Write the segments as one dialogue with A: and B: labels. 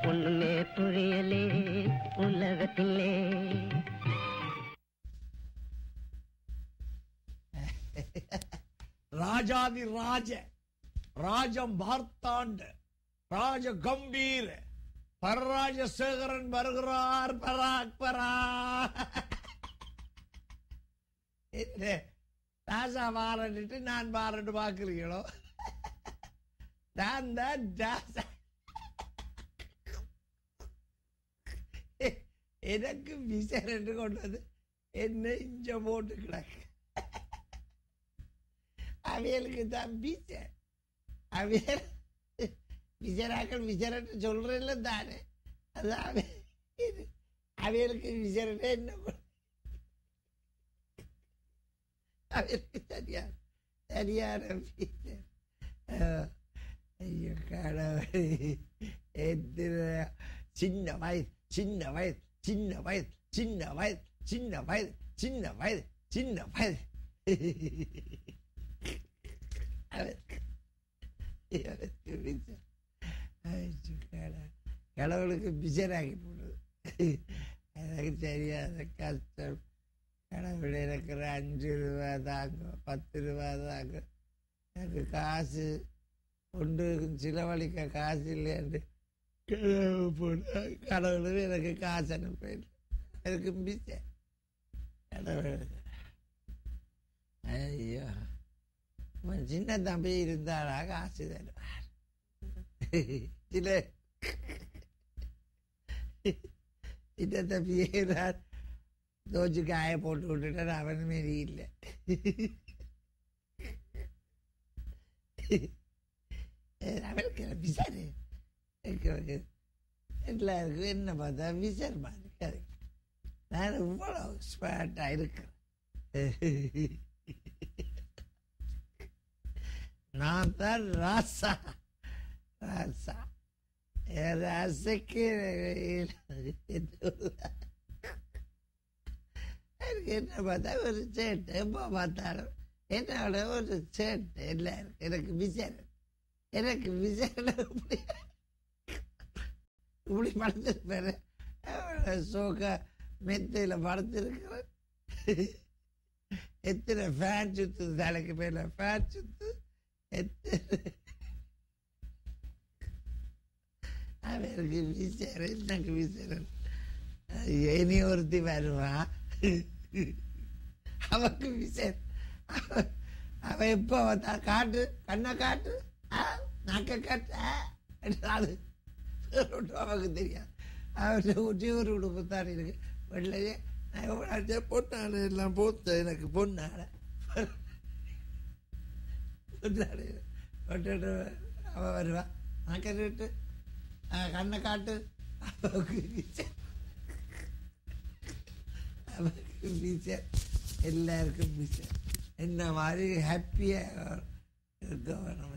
A: ஒண்ணுமே புரியலே உலகத்திலே.
B: ராஜாதி ராஜ ராஜம் பார்த்தாண்ட ராஜ கம்பீர பரராஜசேகரன் வருகிறார். பராக் பரா என்ன ராஜா பாராட்டு நான் பாராட்டு பார்க்கிறீங்களோ? நான் தான் ராஜா. எனக்கு விசர் என்று கொண்டது என்ன இஞ்ச போட்டு கிடக்கு. அவைகளுக்கு தான் விசர். அவையல் விசராக்கள் விசரன்னு சொல்றேன்ல தானே. அது அவைகளுக்கு விசரன்னு என்ன அவைகளுக்கு சரியான சரியான விசர். ஐயோ கடவுளே, சின்ன வயது சின்ன வயது சின்ன வயது சின்ன வயது சின்ன வயது சின்ன வயது சின்ன வயது. கடவுளுக்கு பிசராகி போடுது. எனக்கு தெரியாத கஷ்டம். கடவுள் எனக்கு 5 ரூபா தாங்க 10 ரூபா தாங்க. எனக்கு காசு கொண்டு செலவழிக்க காசு இல்லையாண்டு கடவுள் எனக்கு காசு அனுப்பிடு. எனக்கு பிச கடவுள். ஐயோ, சின்ன தம்பி இருந்தாரா காசு தருவார். சின்ன தம்பியே நான் தோச்சு காய போட்டு விட்டுட்டார். அவன் மாரி இல்லை. அவளுக்கு விசாரு எல்லாருக்கும் என்ன பார்த்தா விசார் மாதிரி. நான் இவ்வளோ ஸ்மார்ட்டா இருக்கிறேன். நான் தான் ராசா. ராசா ராசைக்கு என்ன பார்த்தா ஒரு சேட்டு. எப்போ பார்த்தாலும் என்னோட ஒரு சேட்டு எல்லாருக்கும். எனக்கு விசாரணை எனக்கு விசாரணை இப்படி படுத்திருப்பாரு. சோகா மெத்தையில படுத்திருக்கிறேன். எத்தனை ஃபேன் சுத்துது தலைக்கு மேல ஃபேன் சுத்து. அவருக்கு விசாரணை எனக்கு விசாரணை. இனி ஒருத்தி வருவா அவக்கு விசாரணை. அவ எப்ப வந்தா காட்டு கண்ணை காட்டு நாக்க காட்டு அது அவனுக்கு தெரியாது. அவர்கிட்ட ஒரே ஒரு உடுப்பு தான் இருக்கு வெள்ளையே. பொன்னாடு எல்லாம் போத்த எனக்கு பொன்னாட பொன்னாடு போட்டு அவ வருவா. நாக்க கேட்டு கண்ணை காட்டு அவக்கு பீச்சர். எல்லாருக்கும் பீச்சர். என்ன மாதிரி ஹாப்பியாக இருக்க வேணும்.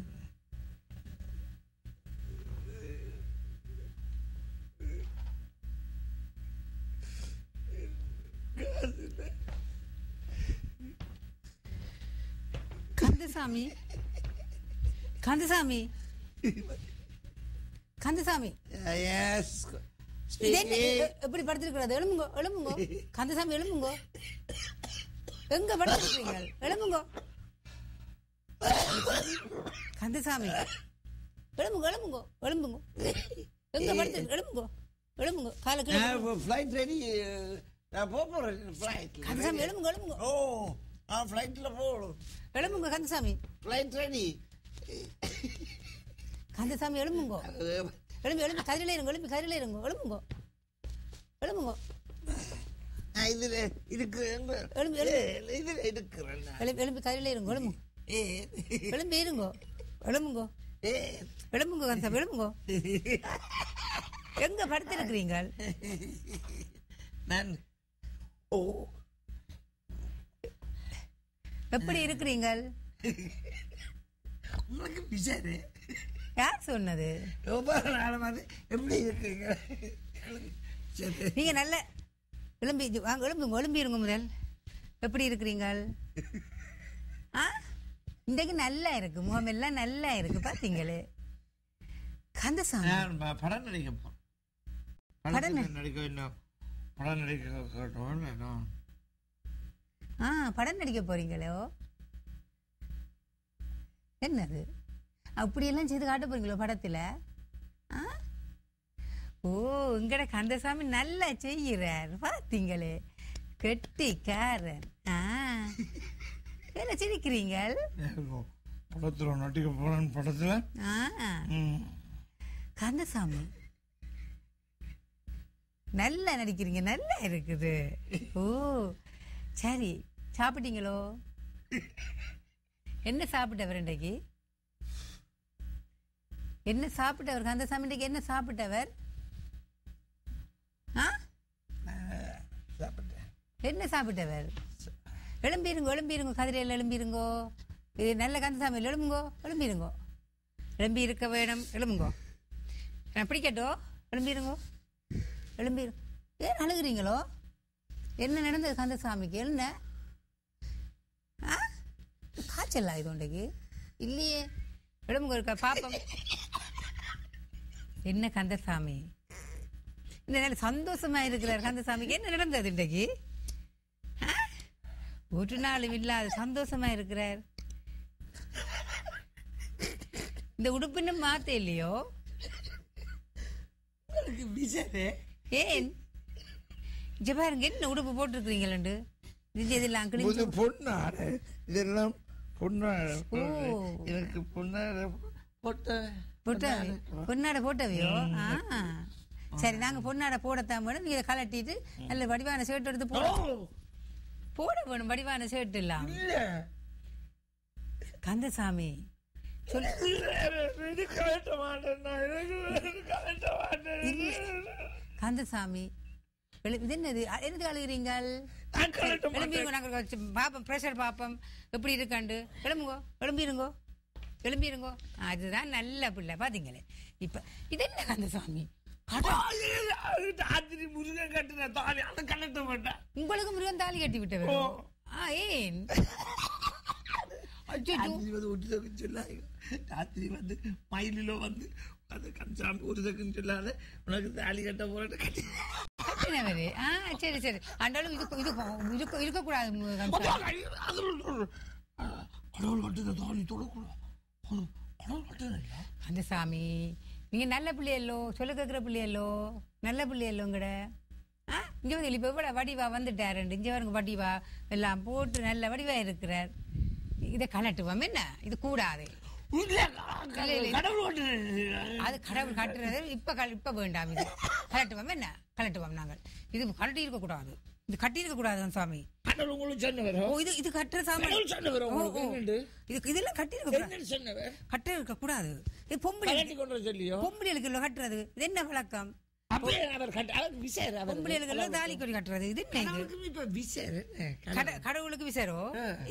C: கந்தசாமி கந்தசாமி கந்தசாமி எப்படி படுத்திருக்கிறது? எழுமுங்கோ எழுமுங்கோ கந்தசாமி எழுமுங்கோ. எங்க படுத்திருக்கீங்க? எழுமுங்கோ கந்தசாமி. எழுமுங்கோ எழுமுங்கோ எழுமுங்கோ. எங்க படுத்திருக்கு? எழுமுங்கோ எழுமுங்கோ. காலை
B: ஃப்ளைட் ரெடி. நான் போறேன் ஃப்ளைட்.
C: கந்தசாமி எழுமுங்கோ எழுமுங்கோ.
B: ஓ ஃப்ளைட்ல போகணும்.
C: எழுமுங்கோ கந்தசாமி.
B: Flight ready.
C: கந்தசாமி எழுமுங்கோ. எழும்பி எழும்பி கதிரில இருங்க. எழும்பி கதிரில இருங்க. எழுமுங்கோ எழுமுங்கோ.
B: இதுல இருக்கு.
C: எழும்பி
B: இதுல இருக்கிறேன்.
C: எழும்பி கதிரில இருங்க. எழுமுங்க எழும்பி இருங்கோ. எழுமுங்கோ எழுமுங்கோ கந்தசாமி எழுமுங்கோ. எங்க படுத்திருக்கிறீங்க?
B: நான்
C: எப்படி இருக்கிறீங்க?
B: உங்களுக்கு விசாரு
C: யார் சொன்னது?
B: எப்படி இருக்கீங்க?
C: நீங்க நல்ல எழும்பி வாங்க. எழும்புங்க எழும்பி இருங்க. முதல் எப்படி இருக்கிறீங்க? இன்றைக்கு நல்லா இருக்கு. முகம் எல்லாம் நல்லா இருக்கு. பாத்தீங்களே கந்தசாமி
B: நான் படம் நடிக்க போறேன். படம் நடிக்க இன்னும் படம் நடிக்க கேட்டோம்.
C: படம் நடிக்க போறீங்களோ? என்னது அப்படியெல்லாம் செய்து காட்ட போறீங்களோ படத்துல? ஓ, உங்கட கந்தசாமி நல்லா செய்கிறார் பாத்தீங்களே, கெட்டிக்காரன். என்ன சிரிக்கிறீங்க?
B: படத்துல நடிக்க போறேன். படத்துல
C: கந்தசாமி நல்லா நடிக்கிறீங்க, நல்லா இருக்குது. ஓ சரி, சாப்பிட்டீங்களோ? என்ன சாப்பிட்டவர் இன்றைக்கு? என்ன சாப்பிட்டவர் கந்தசாமி இன்றைக்கு? என்ன சாப்பிட்டவர்? என்ன சாப்பிட்டவர்? எழும்பிருங்கோ, எழும்பிருங்கோ, கதிரையில் எழும்பிருங்கோ. இது நல்ல கந்தசாமி, எழும்புங்கோ, எழும்பிருங்கோ. எழும்பி இருக்க வேணும், எழும்புங்கோ. நான் பிடிக்கட்டோ? எழும்பிருங்கோ, எழும்பிரு. ஏன் அழுகுறீங்களோ? என்ன நடந்தது கந்தசாமிக்கு? என்ன காய்ச்சல் ஆகுது உண்டைக்கு? இல்லையே, எழும்புங்க இருக்கா பாப்பம். என்ன கந்தசாமி இந்த நல்ல சந்தோஷமா இருக்கிறார் கந்தசாமிக்கு? என்ன நடந்தது இன்றைக்கு? ஒரு நாளும் இல்லாத சந்தோஷமா இருக்கிறார். இந்த உடுப்புன்னு மாத்த இல்லையோ? ஏன் இங்க பாருங்க, என்ன உடுப்பு போட்டிருக்கிறீங்களு? இதெல்லாம்
B: பொண்ணாடு, இதெல்லாம் பொண்ணாடு. எனக்கு பொண்ணாடு
C: பொன்னாடை போட்டவையோ? சரி, நாங்க பொன்னாடை போடத்தான் வேணும். நீங்க கலட்டிட்டு நல்ல வடிவான ஷர்ட் எடுத்து போட வேணும். வடிவான ஷர்ட் எல்லாம் கந்தசாமி கந்தசாமி இது என்னது? எதுக்கு அழுகிறீங்கள்? பாப்பம், பிரஷர் பாப்பம் எப்படி இருக்காண்டு. எழும்புங்கோ, எழும்பிருங்கோ, எழும்பிருங்கோ. அதுதான் நல்ல பிள்ளை. பாத்தீங்களே, இப்ப இது என்ன கந்தசாமி? உங்களுக்கு முருகன் தாலி கட்டி விட்டவர்? ஏன்
B: ராத்திரி வந்து மயிலிலோ வந்து அது கந்தசாமி ஒரு செகண்ட் சொல்லாத உனக்கு தாலி கட்ட போறது
C: கட்டினவரு. சரி சரி, ஆண்டாலும் இது இருக்கக்கூடாது.
B: கடவுள் கட்டுத தாலி தொடக்கூடாது.
C: கந்தசாமி, நீங்க நல்ல பிள்ளையல்லோ, சொல்ல கேட்கிற பிள்ளையல்லோ, நல்ல பிள்ளையல்லோங்கட. இங்க வந்து இப்ப எவ்வளவு வடிவா வந்துட்டாரு. இங்க வருங்க, வடிவா எல்லாம் போட்டு நல்ல வடிவா இருக்கிறார். இதை கலட்டுவோம். என்ன இது கூடாது? அது கடவுள் கட்டுறது இப்ப வேண்டாம். இது கலட்டுவோம். என்ன கலட்டுவோம்? நாங்கள் இது கலட்டி இருக்க கூடாது. இது கட்டி இருக்க கூடாது சாமி. இது கட்டுற சாமி. இதெல்லாம் கட்டி கட்ட இருக்க கூடாது. இது பொம்பளைகளுக்கு கட்டுறது. இது என்ன வழக்கம்? பொம்பளைகளுக்கு தாலி கொடி கட்டுறது. இது என்ன? கடவுளுக்கு விசாரோ?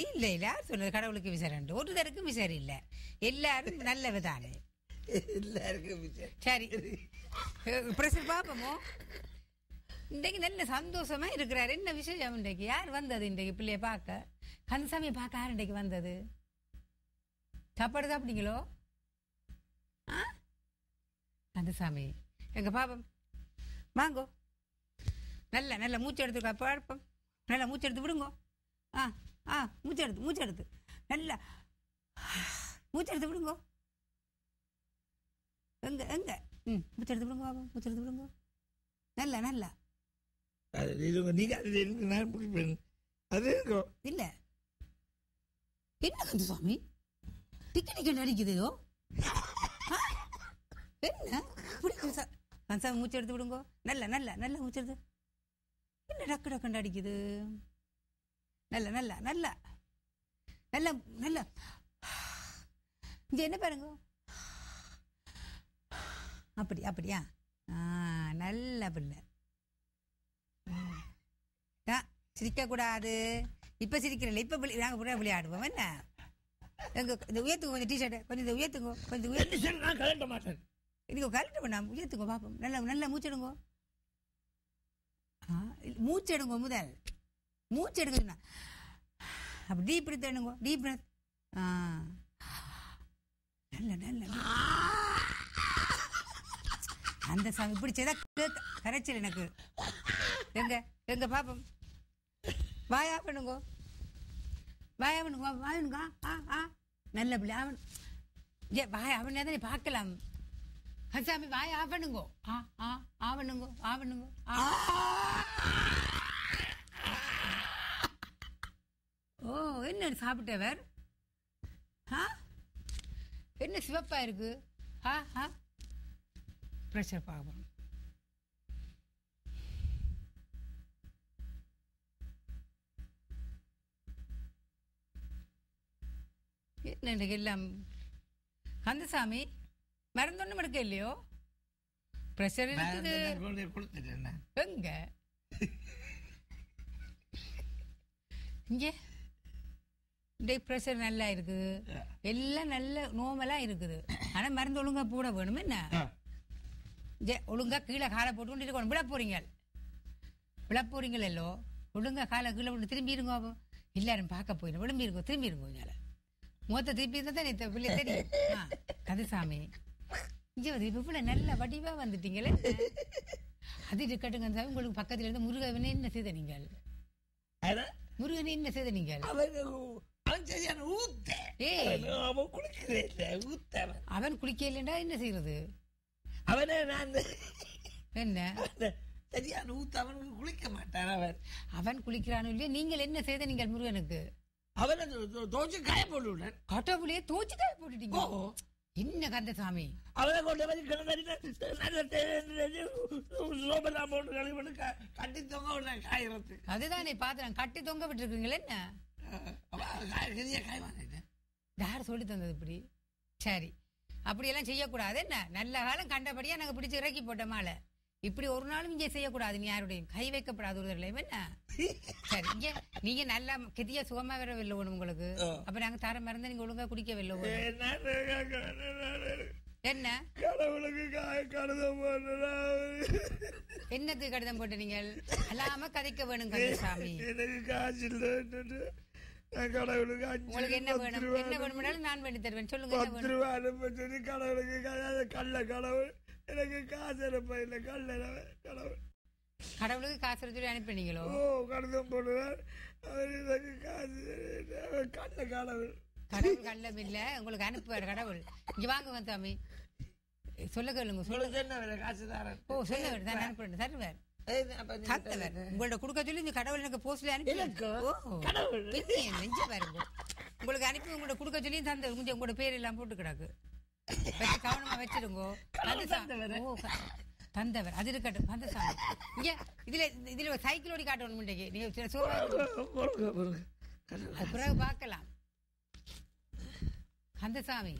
C: இல்ல இல்ல, சொன்னது கடவுளுக்கு விசாரண்டு. ஒரு தருக்கு விசாரி இல்ல, எல்லாரும் நல்லவதானே. சரி, பிரஷர் பாப்போமோ? இன்றைக்கு நல்ல சந்தோஷமா இருக்கிறாரு. என்ன விஷயம் இன்றைக்கு? யார் வந்தது இன்றைக்கு பிள்ளைய பார்க்க? கந்தசாமியை பார்க்க யார் இன்றைக்கு வந்தது? சாப்பாடு சாப்பிட்டீங்களோ? கந்தசாமி எங்க பாப்பம், வாங்கோ. நல்ல நல்ல மூச்சு எடுத்து பார்ப்போம். நல்லா மூச்சு எடுத்து விடுங்கோ. மூச்சு எடுத்து நல்லா மூச்சு எடுத்து விடுங்கோ. எங்க எங்க மூச்சு எடுத்து விடுங்க பாப்போம். மூச்சு எடுத்து விடுங்கோ. நல்ல நல்லா இல்ல. என்ன கந்தசாமி டிக்கெட் டிக்கெட் அடிக்குதோ? என்ன கந்தசாமி மூச்சு எடுத்து விடுங்கோ. நல்ல நல்ல நல்ல மூச்சு எடுத்து. என்ன டக்கு டக்குண்டு அடிக்குது? நல்ல நல்ல நல்ல நல்ல நல்ல இங்க என்ன பாருங்க. அப்படி அப்படியா? நல்ல பிள்ளை. சிரிக்க கூடாது. இப்ப சிரிக்கிறல, இப்ப நாங்க விளையாடுவோம். என்ன எங்க உயர்த்துங்க கொஞ்சம், டிஷர்ட் கொஞ்சம் உயர்த்துங்க, கொஞ்சம் உயர்த்து. கலட்ட மாட்டேன். நீங்க கலட்ட வேண்டாம், உயர்த்துங்க பாப்போம். நல்லா நல்லா மூச்செடுங்க. மூச்செடுங்க. முதல் மூச்செடுங்க. அப்படி டீப் பிரெத் எடுங்க. Deep breadth. நல்ல நல்ல கந்தசாமி இப்படி செய்தா கரைச்சல் எனக்கு. எங்க எங்க பாப்போம், வாயா பண்ணுங்க, வாயா பண்ணுங்க, வாயனுங்க. நல்ல பிள்ளை அவன். வாய அவனே தான் பார்க்கலாம். கந்தசாமி வாய ஆவணுங்கோ. ஆவணுங்கோ ஆவணுங்கோ. ஓ, என்ன சாப்பிட்டவர்? என்ன சிவப்பா இருக்கு? ப்ரெஷர் பார்க்கணும். என்ன எல்லாம் கந்தசாமி மருந்தொன்னும் எடுக்க இல்லையோ? ப்ரெஷர் இருக்குது. எங்க இங்கே ப்ரெஷர் நல்லா இருக்குது, எல்லாம் நல்ல நோமலா இருக்குது. ஆனா மருந்து ஒழுங்கா போட வேணும். என்ன ஒழுங்கா கீழே காலை போட்டு கொண்டு இருக்கணும். விழ போறீங்களோ? ஒழுங்கா காலை கீழே போட்டு திரும்பி இருங்கோ. எல்லாரும் பார்க்க போயிடும். விளம்பி இருக்கோம், திரும்பி இருக்கோம். மூத்த திருப்பி இருந்தா தானே பிள்ளை தெரியும். கந்தசாமி இங்கே இப்ப நல்ல வடிவா வந்துட்டீங்களே. அது இருக்கட்டும் கந்தசாமி, உங்களுக்கு பக்கத்துல இருந்து முருகவனே என்ன செய்த நீங்கள்? முருகனே என்ன செய்த நீங்கள்? அவன் குளிக்க இல்லைண்டா என்ன செய்யறது?
B: அவனே நான்
C: என்ன
B: சரியான ஊத்து, அவனுக்கு குளிக்க மாட்டான்.
C: அவன் குளிக்கிறானு இல்லையா? நீங்கள் என்ன செய்த நீங்கள் முருகனுக்கு?
B: அவனை தோச்சு காய போட்டு
C: கட்டவுலையே தோச்சு காய போட்டுட்டீங்க. என்ன கந்தசாமி?
B: அவனை கொண்டு வந்து கட்டி தொங்க விட காயறது.
C: அதுதானே பார்த்தேன், கட்டி தொங்க விட்டுருக்கீங்களே. என்ன யார் சொல்லி தந்தது இப்படி? சரி, அப்படியெல்லாம் செய்யக்கூடாது. என்ன நல்ல காலம் கண்டபடியா நாங்க பிடிச்சி இறக்கி போட்ட மாலை. இப்படி ஒரு நாளும் இங்கே செய்யக்கூடாது. நீ யாருடையும் கை வைக்கப்படாது ஒரு தடவை. என்ன சரி, இங்க நீங்க நல்லா கெதியா சுகமா வேற வெளில ஓடும் உங்களுக்கு. அப்ப நாங்க தர மறந்து நீங்க ஒழுங்கா குடிக்க வெளில ஓடும். என்ன என்னத்துக்கு கடிதம் போட்ட நீங்கள்? அல்லாம கதைக்க வேணும் கந்தசாமி. உங்களுக்கு என்ன வேணும்? என்ன வேணும்னாலும் நான் வேண்டி தருவேன். சொல்லுங்க.
B: கடவுள் எனக்கு காசு அனுப்ப கடவுள்
C: கடவுளுக்கு காசு சொல்லி அனுப்பினீங்களோ?
B: கடிதம் போடுவார். கடவுள்
C: கடவுள் கள்ளம் இல்ல, உங்களுக்கு அனுப்புவார் கடவுள். இங்க வாங்க வந்தாமி, சொல்ல கேளுங்க.
B: காசு தரேன்.
C: ஓ, சொல்ல வேணும், தான் அனுப்புறேன். தருவார். உங்களோட குடுக்க சொல்லி இந்த கடவுள் எனக்கு போஸ்ட்ல அனுப்பி நெஞ்ச பாருங்க. உங்களுக்கு அனுப்பி உங்களோட குடுக்க சொல்லி தந்த உங்களோட பேர் எல்லாம் போட்டு கிடக்கு. கவனமா வச்சிருங்கோ. தந்தவர் அது இருக்கட்டும். கந்தசாமி இங்க இதுல சைக்கிள் ஓடி காட்டணும். நீங்க பிறகு பார்க்கலாம். கந்தசாமி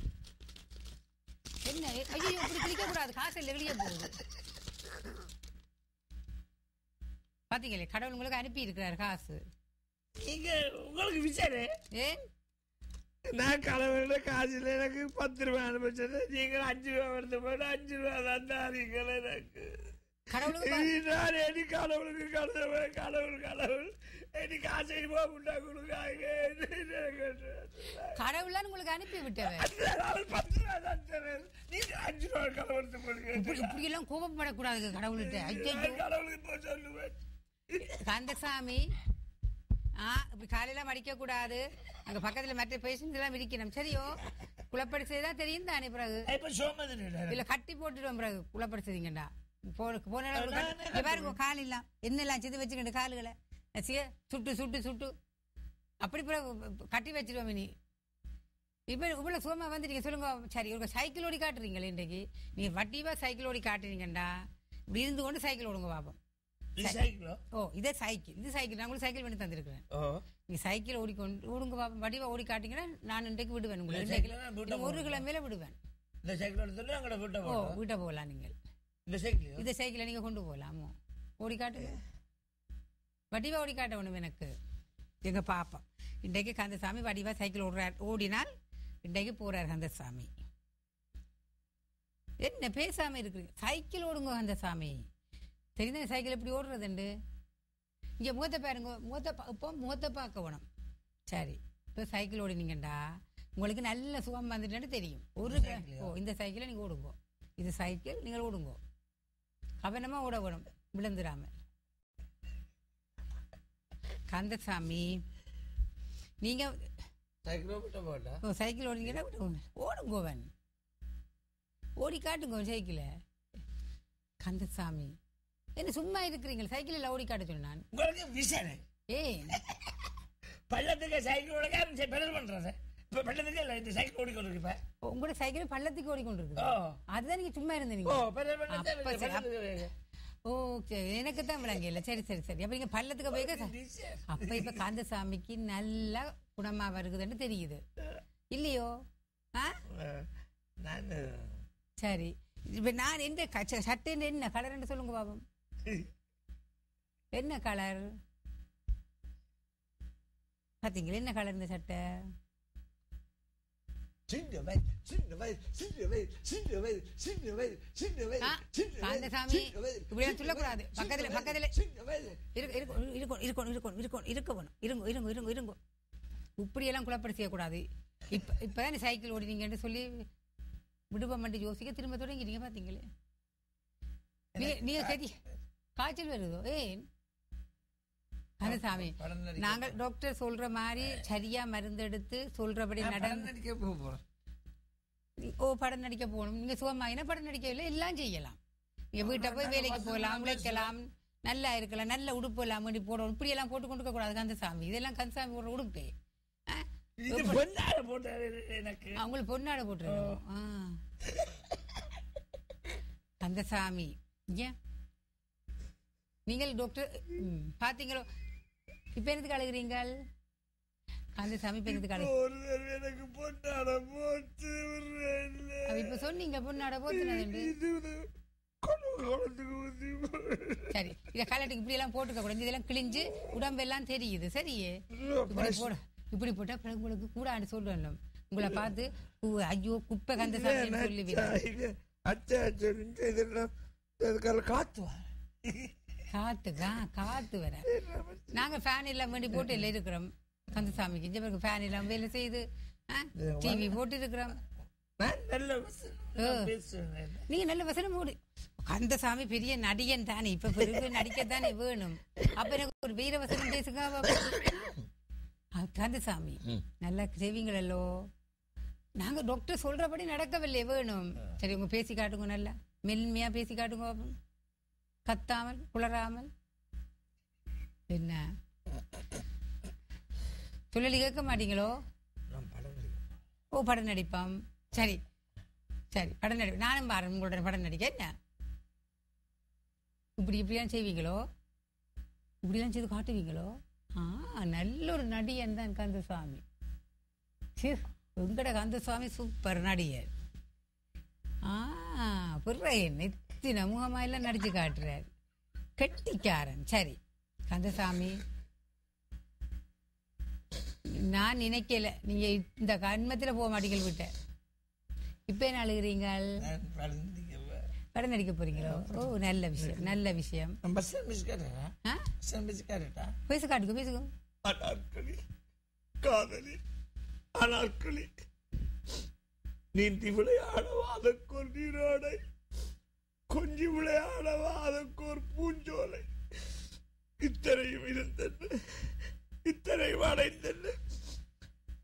C: என்ன? ஐயோ, இப்படி குளிக்க கூடாது. காசு இல்லை, வெளியே போகுது. பாத்தீங்களே, கடவுள் உங்களுக்கு அனுப்பி இருக்கிறார் காசு.
B: நீங்க உங்களுக்கு விசாரி.
C: ஏன்
B: நான் கடவுளோட காசுல எனக்கு 10 ரூபாய் அனுப்பிச்சது. நீங்கள் 5 ரூபாய் எடுத்து போட்டு 5 ரூபாய் தந்தாரீங்களே எனக்கு. கடவுளுக்கு கடவுள் எனக்கு காசை போட்டா கொடுங்க.
C: கடவுள் உங்களுக்கு அனுப்பி விட்டவர்.
B: 10 ரூபாய் தந்தேன், நீங்க 5 ரூபாய் கடவுளுக்கு போடுங்க.
C: இப்படி எல்லாம் கோபப்படக்கூடாது கடவுள்கிட்ட.
B: கடவுளுக்கு போய் சொல்லுவேன்.
C: கந்தசாமி இப்படி காலையெல்லாம் மடிக்க கூடாது. அங்க பக்கத்துல மற்ற பேஷண்ட் எல்லாம் இருக்கணும். சரியோ? குளப்படி செய்தா தெரியும் தானே. பிறகு இல்ல கட்டி போட்டுடுவோம். பிறகு குளப்படி செய்தீங்கடா பாருங்க. கால் எல்லாம் என்னெல்லாம் செய்து வச்சுக்கிட்டு கால்களை சுட்டு சுட்டு சுட்டு அப்படி பிறகு கட்டி வச்சிருவோம். நீ இப்ப இவ்வளவு சுகமா வந்துட்டீங்க. சொல்லுங்க. சரி, ஒரு சைக்கிள் ஓடி காட்டுறீங்களே இன்றைக்கு. நீங்க வட்டிவா சைக்கிள் ஓடி காட்டுறீங்கடா. இப்படி இருந்து கொண்டு சைக்கிள் ஓடுங்க பாப்போம். ஓ, இதே சைக்கிள். இது சைக்கிள் நான் உங்களுக்கு சைக்கிள் பண்ணி தந்திருக்கிறேன். நீ சைக்கிள் ஓடுங்க பாப்போம். வடிவா ஓடி காட்டீங்கன்னா நான் இன்றைக்கு விடுவேன். உங்களுக்கு ஒரு கிழமையில விடுவேன். ஓ, வீட்டை போகலாம். நீங்கள் இந்த சைக்கிளை நீங்க கொண்டு போகலாமோ? ஓடி காட்டுங்க. வடிவா ஓடி காட்டணும் எனக்கு. எங்க பாப்பா இன்றைக்கு கந்தசாமி வடிவா சைக்கிள் ஓடினால் இன்றைக்கு போறார் கந்தசாமி. என்ன பேசாம இருக்கிறீங்க? சைக்கிள் ஓடுங்க கந்தசாமி. தெரியுதா சைக்கிள் எப்படி ஓடுறதுண்டு? இங்க முகத்தை பாருங்க. இப்போ முகத்தை பார்க்க வேணும். சரி, இப்போ சைக்கிள் ஓடினீங்கண்டா உங்களுக்கு நல்ல சுகம் வந்துட்டு தெரியும். ஒரு இந்த சைக்கிளை நீங்க ஓடுங்க. இது சைக்கிள், நீங்கள் ஓடுங்க. கவனமா ஓட வேணும் விழுந்துடாம. கந்தசாமி நீங்க சைக்கிள் ஓடிங்கன்னா ஓடுங்கோவன் ஓடி காட்டுங்க சைக்கிள. கந்தசாமி என்ன சும்மா இருக்கிறீங்க? சைக்கிள் ஓடி காட்ட சொன்னான்.
B: பள்ளத்துக்கு சைக்கிள் ஓட பெடல் பண்றேன். பள்ளத்துக்கு இல்ல இந்த சைக்கிள் ஓடிக்கொண்டிருப்ப.
C: உங்களோட சைக்கிள் பள்ளத்துக்கு ஓடிக்கொண்டிருக்கு. அதுதான் நீங்க சும்மா இருந்தீங்க. ஓகே, எனக்கு தான் விளங்கல. சரி சரி சரி. அப்ப நீங்க பள்ளத்துக்கு போய் அப்ப இப்ப கந்தசாமிக்கு நல்ல குணமா வருகுதுன்னு தெரியுது இல்லையோ? சரி, இப்ப நான் எந்த சட்டை என்ன கலர் சொல்லுங்க பாபம். என்ன கலர் பாத்தீங்களா? என்ன கலர் இந்த சட்டை? சொல்லக்கூடாது. பக்கத்துல பக்கத்துல இருங்க. இப்படியெல்லாம் குழப்படி செய்யக்கூடாது. இப்பதான் சைக்கிள் ஓடினீங்கன்னு சொல்லி விடுபம் மட்டும் யோசிக்க திரும்ப தொடங்கிட்டீங்க. பாத்தீங்களே நீங்க சரி காய்ச்சல் வருதோ? ஏன் கந்தசாமி, நாங்கள் டாக்டர் சொல்ற மாதிரி சரியா மருந்து எடுத்து சொல்றபடி நடந்து படம் நடிக்க போகணும். நீங்க சுகமாயினா படம் நடிக்கவில்லை, எல்லாம் செய்யலாம். நீங்க வீட்டை போய் வேலைக்கு போகலாம், உழைக்கலாம், நல்லா இருக்கலாம், நல்ல உடுப்பு எல்லாம் வேண்டி போடணும். இப்படி எல்லாம் போட்டு கொண்டு கூடாது கந்தசாமி. இதெல்லாம் கந்தசாமி போடுற உடுப்பே. அவங்களுக்கு பொன்னாடை போட்டுருக்கோம். கந்தசாமி ஏன் நீங்கள் டாக்டர் பாத்தீங்களோ? இப்ப என்னதுக்கு அழுகிறீங்கள்? கந்தசாமி எனக்கு பொன்னாடை போட்டு இப்ப சொன்னீங்க பொன்னாடை போத்துனது. சரி, இத கலட்டுக்கு இப்படி எல்லாம் போட்டுக்க கூடாது. இதெல்லாம் கிழிஞ்சு உடம்பெல்லாம் தெரியுது. சரியே, இப்படி போட்டா உங்களுக்கு கூட சொல்லணும். உங்களை பார்த்து ஐயோ குப்பை கந்தசாமி சொல்லுவீங்க. காத்து வர நாங்க ஃபேன் எல்லாம் வேண்டி போட்டு எல்லாம் இருக்கிறோம். கந்தசாமிக்கு இங்க பிறகு ஃபேன் எல்லாம் வேலை செய்து டிவி போட்டு இருக்கிறோம். நீங்க நல்ல வசனம் மூடு. கந்தசாமி பெரிய நடிகன் தானே, இப்ப பெரிய நடிக்கத்தானே வேணும். அப்ப எனக்கு ஒரு வீர வசனம் பேசுங்க. கந்தசாமி நல்லா செய்வீங்களோ? நாங்க டாக்டர் சொல்றபடி நடக்கவில்லை வேணும். சரி, உங்க பேசி காட்டுங்க, நல்லா மென்மையா பேசி காட்டுங்க, கத்தாமல் குளராமல். என்ன சொல்லி கேட்க மாட்டீங்களோ? ஓ, படம் நடிப்பாம். சரி சரி, படம் நடிப்பேன். நானும் பாரு உங்களோட படம் நடிக்க. என்ன இப்படிலாம் செய்வீங்களோ? இப்படிலாம் செய்து காட்டுவீங்களோ? நல்ல ஒரு நடிகன் தான் கந்தசாமி. உங்கட கந்தசாமி சூப்பர் நடிகர். நெத்தின முகமா எல்லாம் நடிச்சு காட்டுறாரு, கெட்டிக்காரன். சரி கந்தசாமி, நான் நினைக்கல நீங்க இந்த கண்மத்துல போக மாட்டீங்க விட்ட. இப்ப என்ன அழுகிறீங்க? படம் நடிக்க போறீங்களோ? ஓ, நல்ல விஷயம் நல்ல விஷயம். பேச காட்டுங்க, பேசுங்க.
B: காதலி அனார்கலி நீந்தி விளையாடவாதக்கோர் நீராடை, கொஞ்சி விளையாடவாதக்கோர் பூஞ்சோலை, இத்தனையும் இருந்தது, இத்தனையும் அடைந்தது.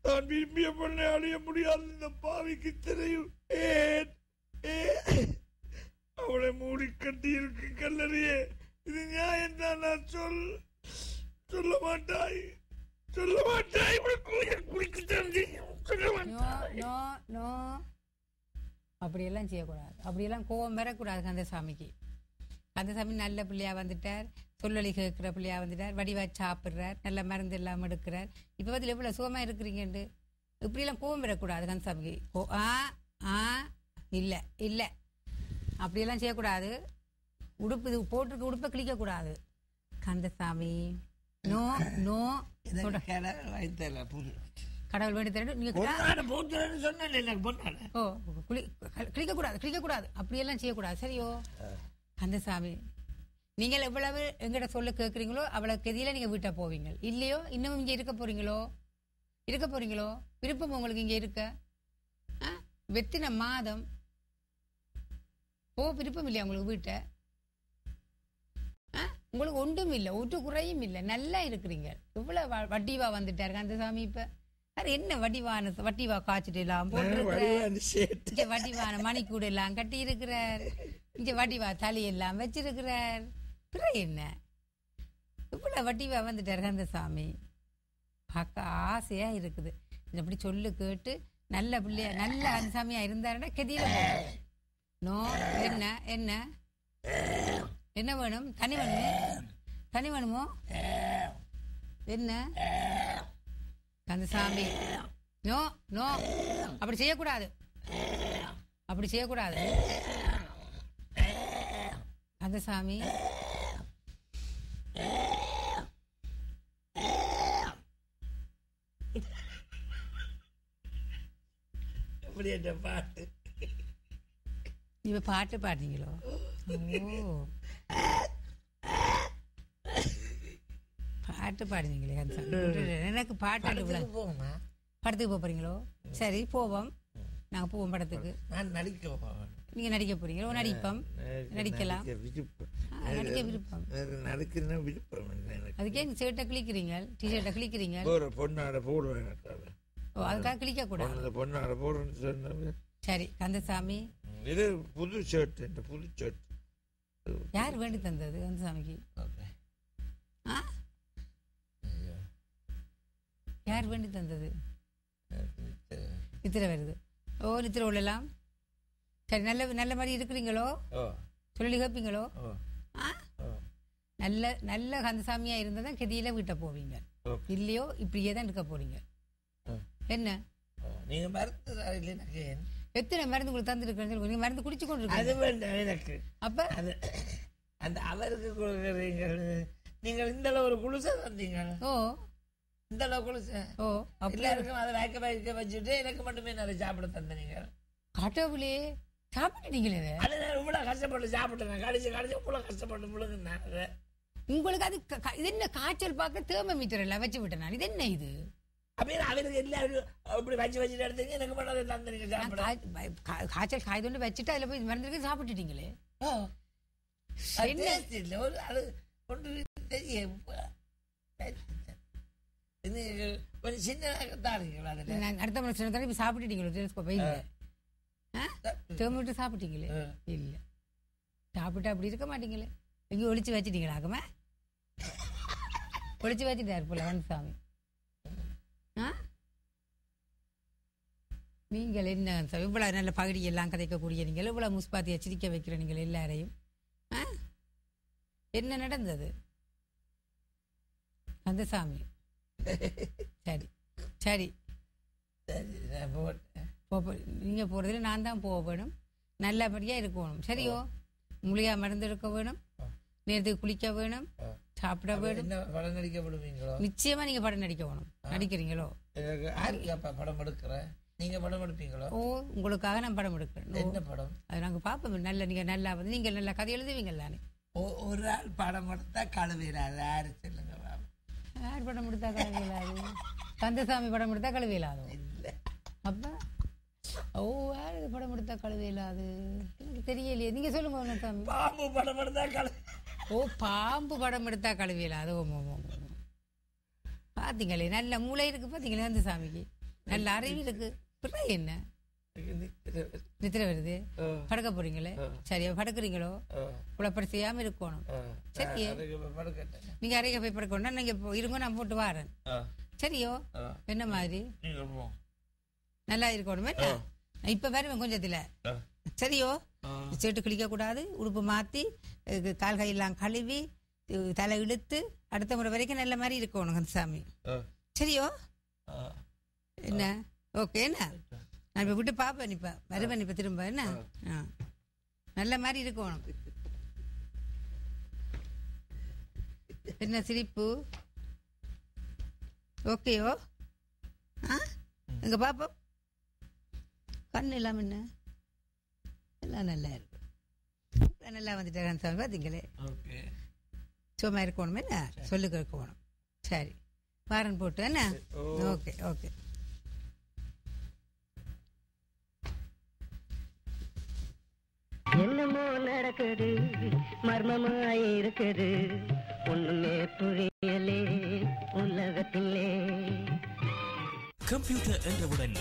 B: நான் விரும்பிய பொண்ணை அடைய முடியாத இந்த பாவிக்கு இத்தனையும் ஏன்? அவளை மூடி கட்டி இருக்கு கல்லறியே. இது நியாயம் தான். நான் சொல்ல மாட்டாய், சொல்ல மாட்டாய்.
C: அப்படியெல்லாம் செய்யக்கூடாது, அப்படியெல்லாம் கோபம் வரக்கூடாது கந்தசாமிக்கு. கந்தசாமி நல்ல பிள்ளையா வந்துட்டார், சொல்லி கேட்கிற பிள்ளையா வந்துட்டார், வடிவா சாப்பிட்றார், நல்ல மருந்து எல்லாம் எடுக்கிறார். இப்ப பதில் எவ்வளவு சுகமா இருக்கிறீங்கன்னு. இப்படியெல்லாம் கோபம் வரக்கூடாது கந்தசாமிக்கு. இல்ல இல்ல, அப்படியெல்லாம் செய்யக்கூடாது. உடுப்பு இது போட்டிருக்க உடுப்பை கிழிக்க கூடாது கந்தசாமி. நோ நோ, கடவுள் வேண்டி தரணும். நீங்க கிழிக்க கூடாது, கிழிக்க கூடாது, அப்படியெல்லாம் செய்யக்கூடாது. சரியோ கந்தசாமி? நீங்கள் எவ்வளவு எங்கிட்ட சொல்ல கேட்குறீங்களோ அவ்வளவு கதியில நீங்க வீட்டை போவீங்க. இல்லையோ இன்னமும் இங்க இருக்க போறீங்களோ? விருப்பம் உங்களுக்கு இங்க இருக்க? வெத்தின மாதம் விருப்பம் இல்லையா உங்களுக்கு வீட்டை? உங்களுக்கு ஒன்றும் இல்லை, ஒரு குறையும் இல்லை, நல்லா இருக்கிறீங்க. இவ்வளவு வட்டிவா வந்துட்டாரு கந்தசாமி. இப்ப அது என்ன வட்டிவா காய்ச்சிட்டு எல்லாம் போட்டு வட்டிவான மணிக்கூட எல்லாம் கட்டி இருக்கிறார். இங்க வட்டிவா தலையெல்லாம் வச்சிருக்கிறார். பிற என்ன இவ்வளவு வட்டிவா வந்துட்டாரு கந்தசாமி. பார்க்க ஆசையா இருக்குது. அப்படி சொல்லு கேட்டு நல்ல பிள்ளையா நல்ல கந்தசாமியா இருந்தாருன்னா கதியில நோ. என்ன என்ன என்ன வேணும்? தனி வேணுமே, தனி வேணுமோ என்ன கந்தசாமி? நோ நோ, அப்படி செய்யக்கூடாது, அப்படி செய்யக்கூடாது கந்தசாமி.
B: பாட்டு
C: இப்ப பாட்டு பாடுறீங்களோ? ஓ, பாட்டு பாடுறீங்களே எனக்கு பாட்டு
B: போமா.
C: படத்துக்கு போறீங்களோ? சரி போவோம், நாங்க போவோம் படத்துக்கு.
B: நான் நடிக்க போவேன்.
C: நீங்க நடிக்க போறீங்களோ? நடிப்போம், நடிக்கலாம். நடிக்க விருப்பம்,
B: நடிக்கணும் விருப்பம்.
C: அதுக்கே ஷர்ட்டை கிளிக்கிறீங்க, டிஷர்ட்டை கிளிக்கிறீங்க.
B: பொண்ணாட போடுவேன்.
C: ஓ, அதுக்காக கிளிக்க கூடாது.
B: பொண்ணாட போடுன்னு சொன்ன. சரி
C: கந்தசாமி,
B: இது புது ஷர்ட், புது ஷர்ட்
C: யார் வேண்டி தந்தது கந்தசாமிக்கு? யார் வேண்டி தந்தது? நித்திர வருது. ஓ, நித்திர உள்ளலாம். சரி, நல்ல நல்ல மாதிரி இருக்கிறீங்களோ? சொல்லி கேட்பீங்களோ? நல்ல நல்ல கந்தசாமியா இருந்தாதான் கதியில வீட்டை போவீங்க. இல்லையோ இப்படியே தான் இருக்க போறீங்க. என்ன
B: நீங்க மருந்து
C: எத்தனை மருந்து உங்களுக்கு தந்துருக்கேன்னு நீங்க மருந்து குடிச்சு கொண்டு
B: எனக்கு.
C: அப்ப
B: அந்த அவருக்கு கொடுக்குறீங்க. நீங்கள் இந்த அளவு ஒரு குளிசை தந்தீங்க.
C: ஓ,
B: இந்த அளவு குளிசை. ஓ, எல்லாருக்கும் அதை வைக்க வச்சுட்டு எனக்கு மட்டுமே நிறைய சாப்பிட தந்தீங்க.
C: கடவுளே, சாப்பிட்டீங்களே?
B: அது நான் இவ்வளவு கஷ்டப்பட்டு சாப்பிட்டேன். கடிச்சு இவ்வளவு கஷ்டப்பட்டு முழுங்க.
C: உங்களுக்கு அது இது என்ன காய்ச்சல் பார்க்க தேர்மோமீட்டர் எல்லாம் வச்சு விட்டேன் நான். இது என்ன இது?
B: அப்படின்னு அவருக்கு எல்லாருக்கும் அப்படி வச்சுட்டு எடுத்தீங்க. எனக்கு மட்டும் தந்தீங்க சாப்பிட.
C: காய்ச்சல் காய்தொண்டு வச்சுட்டு அதுல போய் மறந்துருக்கு சாப்பிட்டுட்டீங்களே.
B: கொஞ்சம் சின்ன
C: அடுத்த மனுஷன் சாப்பிட்டுட்டீங்களோ? தேர்மோமீட்டர் சாப்பிட்டீங்களே? இல்ல, சாப்பிட்டு அப்படி இருக்க மாட்டீங்களே. எங்கேயும் ஒளிச்சு வச்சுட்டீங்களாக்குமா? ஒளிச்சு வச்சுட்டாரு போல கந்தசாமி. நீங்கள் என்ன இவ்வளவு நல்ல பகுதி எல்லாம் கதைக்கக்கூடிய நீங்கள், இவ்வளவு முஸ்பாத்தியா சிரிக்க வைக்கிற நீங்கள் எல்லாரையும், என்ன நடந்தது கந்தசாமி? சரி சரி, நீங்க போறதுல நான் தான் போக வேணும், நல்லபடியா இருக்கணும். சரியோ? முழியா மருந்து எடுக்க வேணும், நேரத்துக்கு குளிக்க வேணும், சாப்பிட வேணும்.
B: படம் நடிக்க விடுவீங்களோ?
C: நிச்சயமா நீங்க படம் நடிக்க வேணும். நடிக்கிறீங்களோ?
B: படம் எடுக்கிறேன். நீங்க படம் எடுப்பீங்களோ?
C: ஓ, உங்களுக்காக நான் படம் எடுக்கிறேன்.
B: என்ன படம்?
C: அது நாங்க பாப்போம். நல்ல நீங்க நல்லா வந்து நீங்க நல்லா கதை எழுதுவீங்கல்லானே.
B: ஒரு ஆள் படம் எடுத்தா கழுவிடாது. யாரு சொல்லுங்க?
C: யார் படம் எடுத்தா கழுவியலாது? கந்தசாமி படம் எடுத்தா கழுவியலாதோ?
B: இல்ல.
C: அப்ப ஓ, யாரு படம் எடுத்தா கழுவியலாது? எனக்கு தெரியலையே, நீங்க சொல்லுங்க கந்தசாமி.
B: பாம்பு படம் எடுத்தா
C: ஓ, பாம்பு படம் எடுத்தா கழுவியலாது. ஓ, பாத்தீங்களே, நல்ல மூளை இருக்கு பாத்தீங்களே கந்தசாமிக்கு, நல்ல அறிவு இருக்கு. என்ன நித்திர வருது? படுக்க போறீங்களே? சரியா படுக்கிறீங்களோ? குழப்பம் செய்யாம இருக்கணும். சரியே, நீங்க அறைய போய் படுக்கணும். நீங்க இருங்க, நான் போட்டு வாரேன். சரியோ? என்ன மாதிரி நல்லா இருக்கணும். என்ன இப்ப வருவேன் கொஞ்சத்துல. சரியோ? சேட்டு கிளிக்க கூடாது, உடுப்பு மாத்தி கால் கையெல்லாம் கழுவி தலை இழுத்து அடுத்த முறை வரைக்கும் நல்ல மாதிரி இருக்கணும் கந்தசாமி. சரியோ? என்ன ஓகே? என்ன நான் இப்ப விட்டு பாப்பேன். இப்ப வருவேன். இப்ப திரும்ப என்ன நல்ல மாதிரி இருக்கணும். என்ன சிரிப்பு? ஓகேயோ? எங்க பாப்போம். கண்ணு இல்லாம என்ன எல்லாம் நல்லா இருக்கு. நல்லா வந்துட்டேன் பாத்தீங்களே. சும்மா இருக்கணும். என்ன சொல்லு கேட்கணும். சரி, வாரன் போட்டு என்ன. Okay okay.
A: என்னமோ நடக்குது, மர்மமாய் இருக்குது. ஒண்ணுமே புரியலே உலகத்திலே.
D: கம்ப்யூட்டர் என்றவுடன்